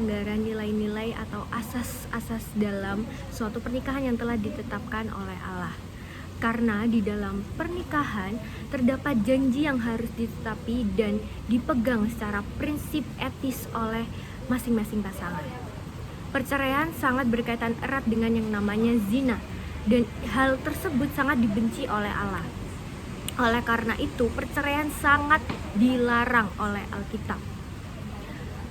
pelanggaran nilai-nilai atau asas-asas dalam suatu pernikahan yang telah ditetapkan oleh Allah. Karena di dalam pernikahan terdapat janji yang harus ditetapi dan dipegang secara prinsip etis oleh masing-masing pasangan. Perceraian sangat berkaitan erat dengan yang namanya zina, dan hal tersebut sangat dibenci oleh Allah. Oleh karena itu, perceraian sangat dilarang oleh Alkitab.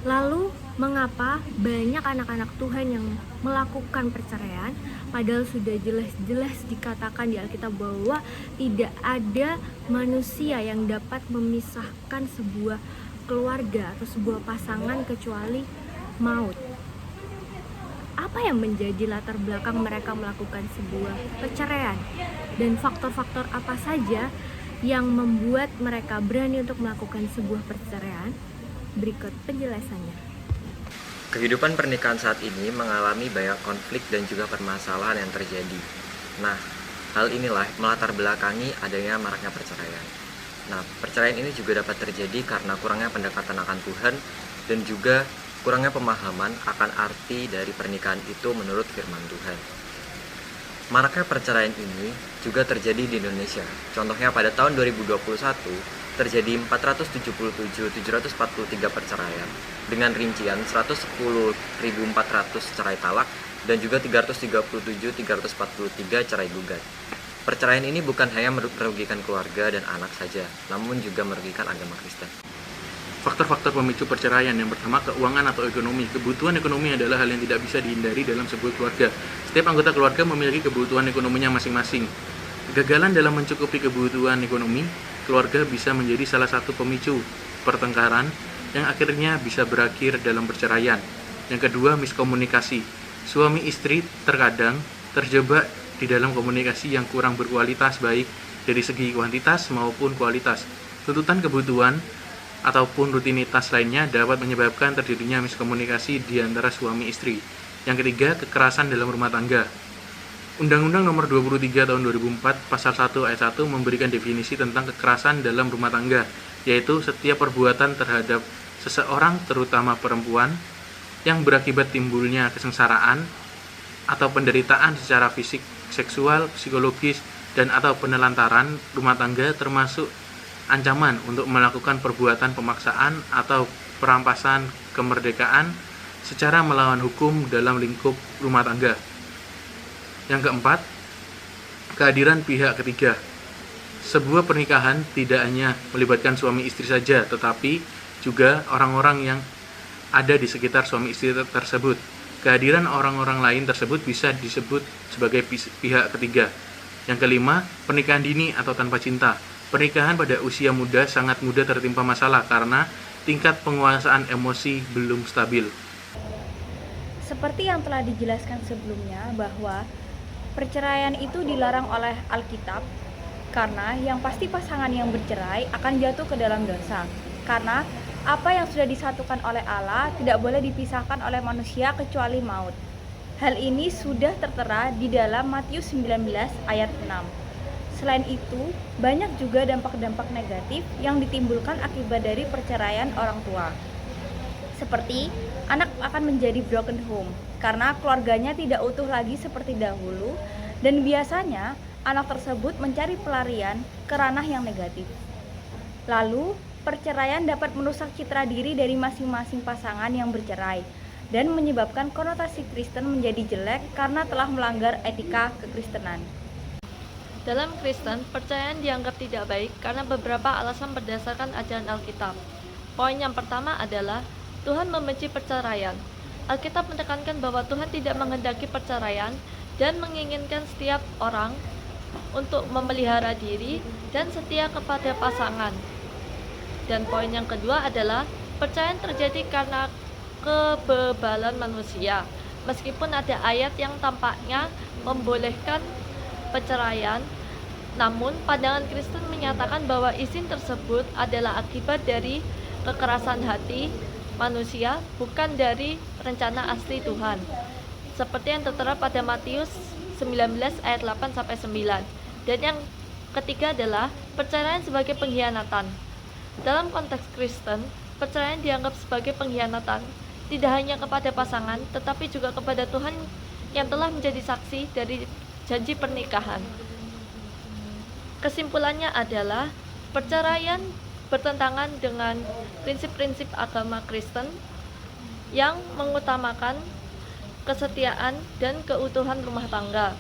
Lalu, mengapa banyak anak-anak Tuhan yang melakukan perceraian, padahal sudah jelas-jelas dikatakan di Alkitab bahwa tidak ada manusia yang dapat memisahkan sebuah keluarga atau sebuah pasangan kecuali maut. Apa yang menjadi latar belakang mereka melakukan sebuah perceraian? Dan faktor-faktor apa saja yang membuat mereka berani untuk melakukan sebuah perceraian? Berikut penjelasannya. Kehidupan pernikahan saat ini mengalami banyak konflik dan juga permasalahan yang terjadi. Nah, hal inilah melatar belakangi adanya maraknya perceraian. Nah, perceraian ini juga dapat terjadi karena kurangnya pendekatan akan Tuhan dan juga kurangnya pemahaman akan arti dari pernikahan itu menurut firman Tuhan. Maraknya perceraian ini juga terjadi di Indonesia. Contohnya pada tahun 2021 terjadi 477.743 perceraian dengan rincian 110.400 cerai talak dan juga 337.343 cerai gugat. Perceraian ini bukan hanya merugikan keluarga dan anak saja, namun juga merugikan agama Kristen. Faktor-faktor pemicu perceraian yang pertama, keuangan atau ekonomi. Kebutuhan ekonomi adalah hal yang tidak bisa dihindari dalam sebuah keluarga. Setiap anggota keluarga memiliki kebutuhan ekonominya masing-masing. Kegagalan dalam mencukupi kebutuhan ekonomi, keluarga bisa menjadi salah satu pemicu pertengkaran yang akhirnya bisa berakhir dalam perceraian. Yang kedua, miskomunikasi. Suami istri terkadang terjebak di dalam komunikasi yang kurang berkualitas baik dari segi kuantitas maupun kualitas. Tuntutan kebutuhan ataupun rutinitas lainnya dapat menyebabkan terjadinya miskomunikasi di antara suami istri. Yang ketiga, kekerasan dalam rumah tangga. Undang-Undang Nomor 23 Tahun 2004 Pasal 1 Ayat 1 memberikan definisi tentang kekerasan dalam rumah tangga, yaitu setiap perbuatan terhadap seseorang, terutama perempuan, yang berakibat timbulnya kesengsaraan atau penderitaan secara fisik, seksual, psikologis, dan atau penelantaran rumah tangga, termasuk ancaman untuk melakukan perbuatan pemaksaan atau perampasan kemerdekaan secara melawan hukum dalam lingkup rumah tangga. Yang keempat, kehadiran pihak ketiga. Sebuah pernikahan tidak hanya melibatkan suami istri saja, tetapi juga orang-orang yang ada di sekitar suami istri tersebut. Kehadiran orang-orang lain tersebut bisa disebut sebagai pihak ketiga. Yang kelima, pernikahan dini atau tanpa cinta. Pernikahan pada usia muda sangat mudah tertimpa masalah karena tingkat penguasaan emosi belum stabil. Seperti yang telah dijelaskan sebelumnya bahwa perceraian itu dilarang oleh Alkitab karena yang pasti pasangan yang bercerai akan jatuh ke dalam dosa. Karena apa yang sudah disatukan oleh Allah tidak boleh dipisahkan oleh manusia kecuali maut. Hal ini sudah tertera di dalam Matius 19 ayat 6. Selain itu, banyak juga dampak-dampak negatif yang ditimbulkan akibat dari perceraian orang tua. Seperti anak akan menjadi broken home karena keluarganya tidak utuh lagi seperti dahulu, dan biasanya anak tersebut mencari pelarian ke ranah yang negatif. Lalu, perceraian dapat merusak citra diri dari masing-masing pasangan yang bercerai dan menyebabkan konotasi Kristen menjadi jelek karena telah melanggar etika kekristenan. Dalam Kristen, perceraian dianggap tidak baik karena beberapa alasan berdasarkan ajaran Alkitab. Poin yang pertama adalah Tuhan membenci perceraian. Alkitab menekankan bahwa Tuhan tidak menghendaki perceraian dan menginginkan setiap orang untuk memelihara diri dan setia kepada pasangan. Dan poin yang kedua adalah perceraian terjadi karena kebebalan manusia. Meskipun ada ayat yang tampaknya membolehkan perceraian, namun pandangan Kristen menyatakan bahwa izin tersebut adalah akibat dari kekerasan hati manusia, bukan dari rencana asli Tuhan. Seperti yang tertera pada Matius 19 ayat 8-9. Dan yang ketiga adalah perceraian sebagai pengkhianatan. Dalam konteks Kristen, perceraian dianggap sebagai pengkhianatan tidak hanya kepada pasangan, tetapi juga kepada Tuhan yang telah menjadi saksi dari janji pernikahan. Kesimpulannya adalah perceraian bertentangan dengan prinsip-prinsip agama Kristen yang mengutamakan kesetiaan dan keutuhan rumah tangga.